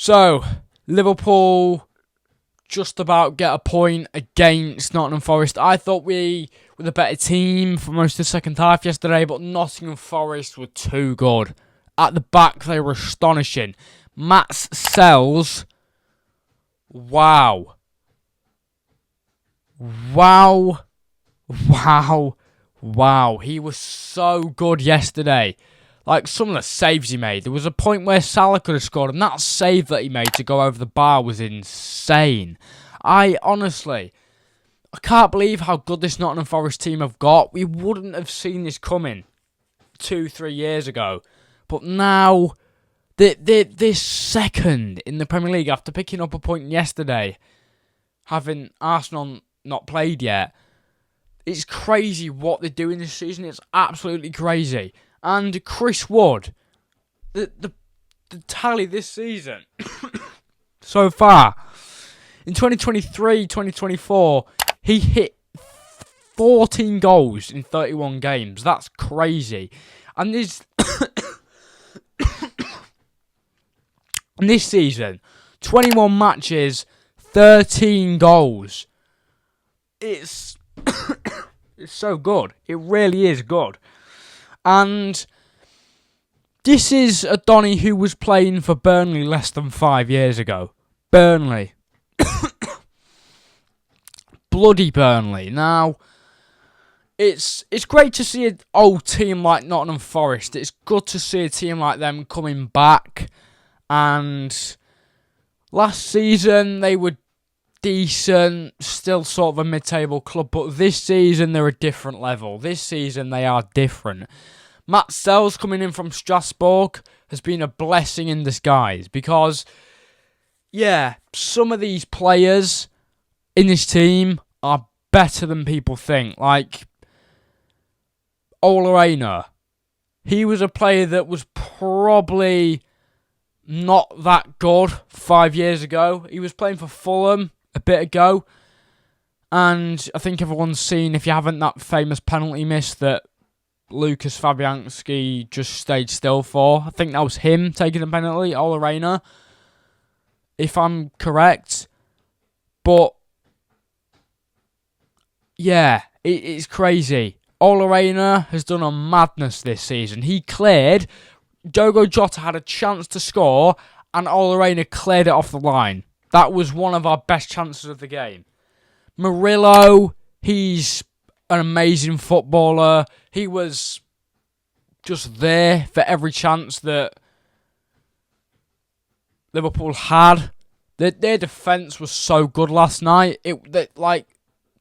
So, Liverpool just about get a point against Nottingham Forest. I thought we were the better team for most of the second half yesterday, but Nottingham Forest were too good. At the back, they were astonishing. Matz Sels, wow. He was so good yesterday. Like, some of the saves he made. There was a point where Salah could have scored, and that save that he made to go over the bar was insane. I can't believe how good this Nottingham Forest team have got. We wouldn't have seen this coming 2-3 years ago. But now, they're second in the Premier League after picking up a point yesterday, having Arsenal not played yet. It's crazy what they're doing this season. It's absolutely crazy. And Chris Wood, the tally this season so far, in 2023-2024, he hit 14 goals in 31 games. That's crazy. And this season, 21 matches, 13 goals. It's so good. It really is good. And this is a Donny who was playing for Burnley less than 5 years ago. Burnley. Bloody Burnley. Now, it's great to see an old team like Nottingham Forest. It's good to see a team like them coming back. And last season, they were decent, still sort of a mid-table club, but this season they're a different level. This season they are different. Matz Sels coming in from Strasbourg has been a blessing in disguise because, yeah, some of these players in this team are better than people think. Like Ola Aina, he was a player that was probably not that good 5 years ago. He was playing for Fulham a bit ago, and I think everyone's seen, if you haven't, that famous penalty miss that Lucas Fabianski just stayed still for. I think that was him taking the penalty, Ola Aina, if I'm correct. But yeah, it's crazy. Ola Aina has done a madness this season. He cleared, Diogo Jota had a chance to score, and Ola Aina cleared it off the line. That was one of our best chances of the game. Murillo, he's an amazing footballer. He was just there for every chance that Liverpool had. Their defence was so good last night.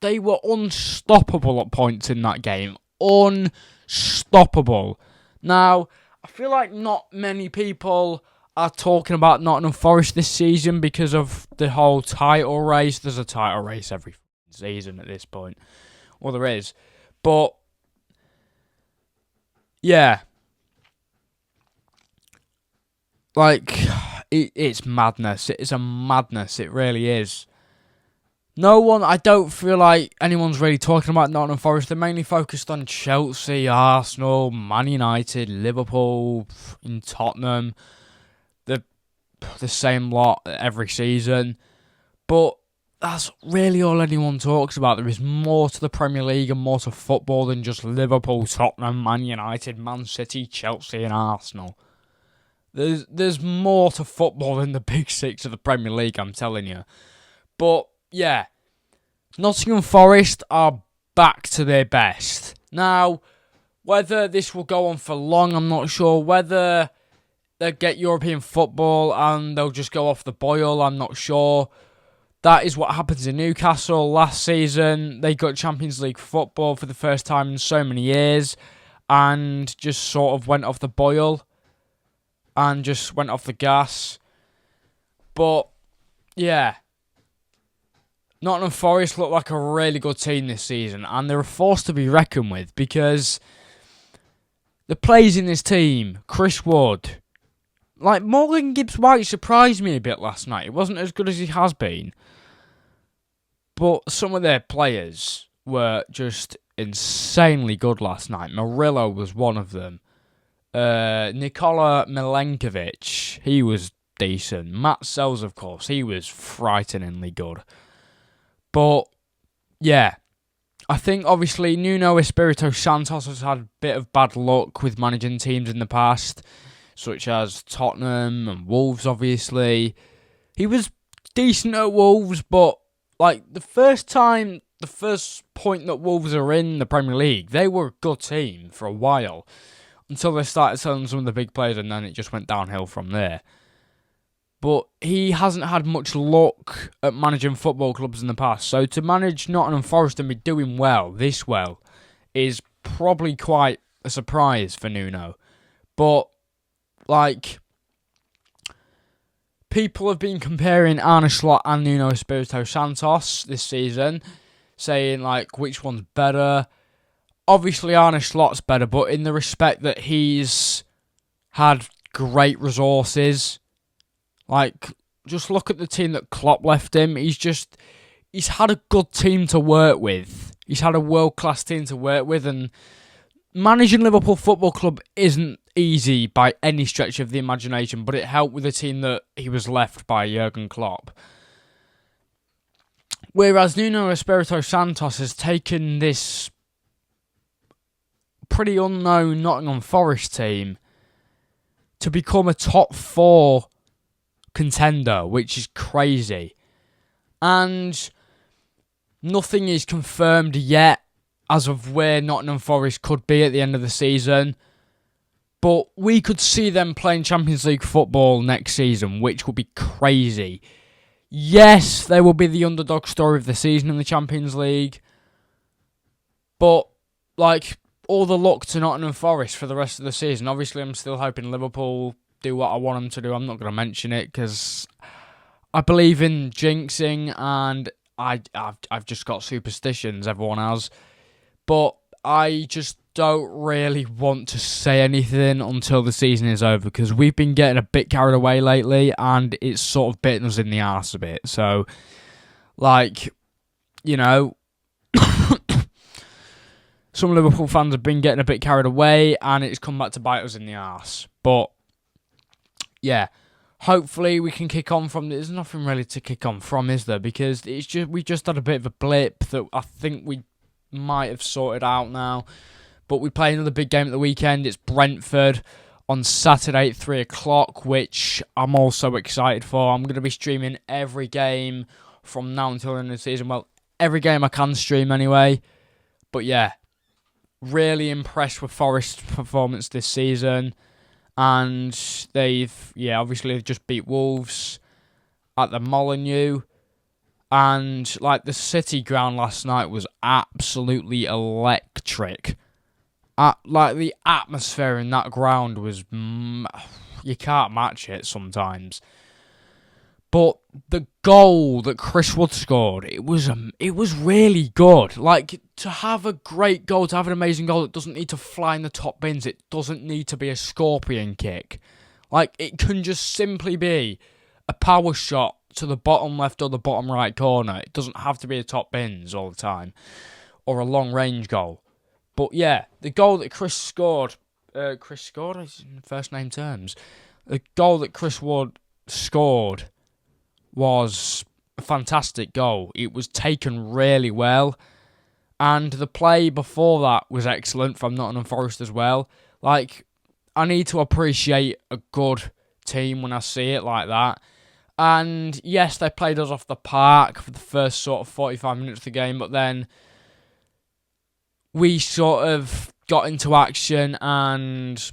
They were unstoppable at points in that game. Unstoppable. Now, I feel like not many people are talking about Nottingham Forest this season because of the whole title race. There's a title race every season at this point. Well, there is. But, yeah. Like, it's madness. It is a madness. It really is. I don't feel like anyone's really talking about Nottingham Forest. They're mainly focused on Chelsea, Arsenal, Man United, Liverpool, in Tottenham. The same lot every season. But that's really all anyone talks about. There is more to the Premier League and more to football than just Liverpool, Tottenham, Man United, Man City, Chelsea and Arsenal. There's more to football than the big six of the Premier League, I'm telling you. But, yeah, Nottingham Forest are back to their best. Now, whether this will go on for long, I'm not sure. Whether they'll get European football and they'll just go off the boil, I'm not sure. That is what happens in Newcastle last season. They got Champions League football for the first time in so many years and just sort of went off the boil and just went off the gas. But, yeah, Nottingham Forest look like a really good team this season, and they're a force to be reckoned with because the players in this team, Chris Wood, like Morgan Gibbs-White surprised me a bit last night. It wasn't as good as he has been, but some of their players were just insanely good last night. Murillo was one of them. Nikola Milenkovic, he was decent. Matz Sels, of course, he was frighteningly good. But, yeah, I think, obviously, Nuno Espirito Santos has had a bit of bad luck with managing teams in the past, such as Tottenham and Wolves, obviously. He was decent at Wolves, but, like, the first point that Wolves are in the Premier League, they were a good team for a while, until they started selling some of the big players, and then it just went downhill from there. But he hasn't had much luck at managing football clubs in the past. So to manage Nottingham Forest and be doing this well, is probably quite a surprise for Nuno. But, like, people have been comparing Arne Slot and Nuno Espirito Santos this season, saying, like, which one's better. Obviously, Arne Slot's better, but in the respect that he's had great resources. Like, just look at the team that Klopp left him. He's had a good team to work with. He's had a world-class team to work with, and managing Liverpool Football Club isn't easy by any stretch of the imagination, but it helped with the team that he was left by Jurgen Klopp. Whereas Nuno Espirito Santos has taken this pretty unknown Nottingham Forest team to become a top 4 contender, which is crazy. And nothing is confirmed yet as of where Nottingham Forest could be at the end of the season. But we could see them playing Champions League football next season, which would be crazy. Yes, they will be the underdog story of the season in the Champions League. But, like, all the luck to Nottingham Forest for the rest of the season. Obviously, I'm still hoping Liverpool do what I want them to do. I'm not going to mention it because I believe in jinxing, and I've just got superstitions, everyone has. But I just don't really want to say anything until the season is over, because we've been getting a bit carried away lately, and it's sort of bitten us in the arse a bit. So, like, you know, some Liverpool fans have been getting a bit carried away, and it's come back to bite us in the arse. But yeah, hopefully we can kick on from. There's nothing really to kick on from, is there? Because we just had a bit of a blip that I think we might have sorted out now. But we play another big game at the weekend. It's Brentford on Saturday at 3 o'clock, which I'm also excited for. I'm going to be streaming every game from now until the end of the season. Well, every game I can stream anyway. But yeah, really impressed with Forest's performance this season. And they've just beat Wolves at the Molineux. And, like, the City ground last night was absolutely electric. Like, the atmosphere in that ground was... you can't match it sometimes. But the goal that Chris Wood scored, it was really good. Like, to have a great goal, to have an amazing goal, it doesn't need to fly in the top bins. It doesn't need to be a scorpion kick. Like, it can just simply be a power shot to the bottom left or the bottom right corner. It doesn't have to be a top bins all the time, or a long range goal. But yeah, the goal that Chris scored in first name terms. The goal that Chris Wood scored was a fantastic goal. It was taken really well. And the play before that was excellent from Nottingham Forest as well. Like, I need to appreciate a good team when I see it like that. And yes, they played us off the park for the first sort of 45 minutes of the game, but then we sort of got into action and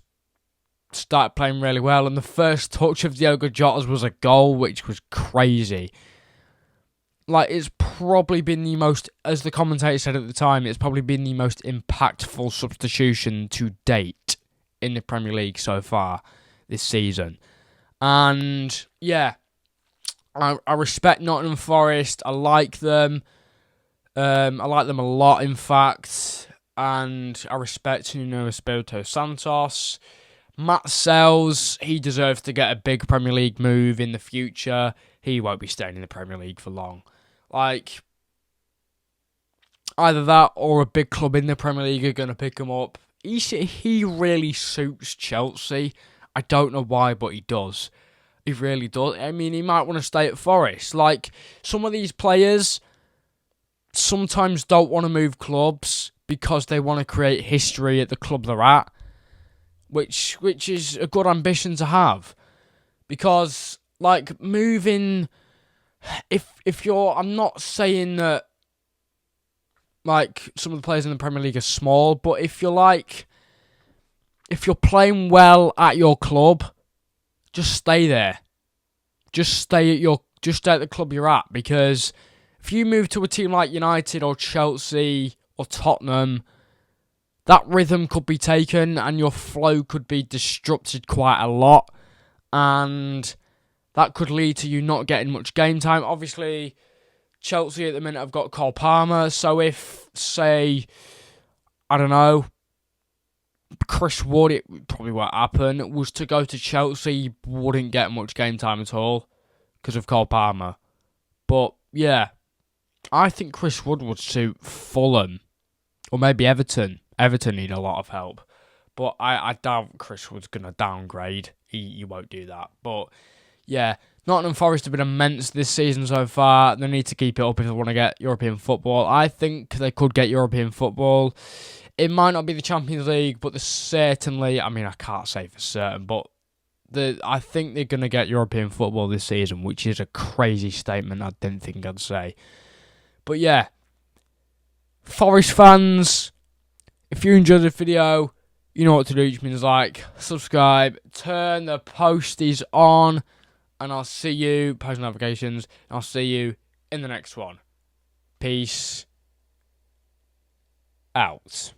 started playing really well. And the first touch of Diogo Jota's was a goal, which was crazy. Like, it's probably been the most, as the commentator said at the time, it's probably been the most impactful substitution to date in the Premier League so far this season. And yeah, I respect Nottingham Forest. I like them. I like them a lot, in fact. And I respect Nuno Espirito Santos. Matz Sels, he deserves to get a big Premier League move in the future. He won't be staying in the Premier League for long. Like, either that or a big club in the Premier League are going to pick him up. He really suits Chelsea. I don't know why, but he does. He really does. I mean, he might want to stay at Forest. Like, some of these players sometimes don't want to move clubs because they want to create history at the club they're at, which is a good ambition to have. Because, like, moving... If you're... I'm not saying that, like, some of the players in the Premier League are small, but if you're playing well at your club, just stay there. Just stay at the club you're at, because if you move to a team like United or Chelsea or Tottenham, that rhythm could be taken and your flow could be disrupted quite a lot, and that could lead to you not getting much game time. Obviously, Chelsea at the minute have got Cole Palmer, so if, say, I don't know, Chris Wood, it probably won't happen, was to go to Chelsea, he wouldn't get much game time at all because of Cole Palmer. But, yeah, I think Chris Wood would suit Fulham, or maybe Everton. Everton need a lot of help. But I doubt Chris Wood's going to downgrade. He won't do that. But, yeah, Nottingham Forest have been immense this season so far. They need to keep it up if they want to get European football. I think they could get European football. It might not be the Champions League, but certainly, I mean, I can't say for certain, but I think they're going to get European football this season, which is a crazy statement I didn't think I'd say. But yeah, Forest fans, if you enjoyed the video, you know what to do, which means like, subscribe, turn the posties on, and I'll see you, post notifications, and I'll see you in the next one. Peace out.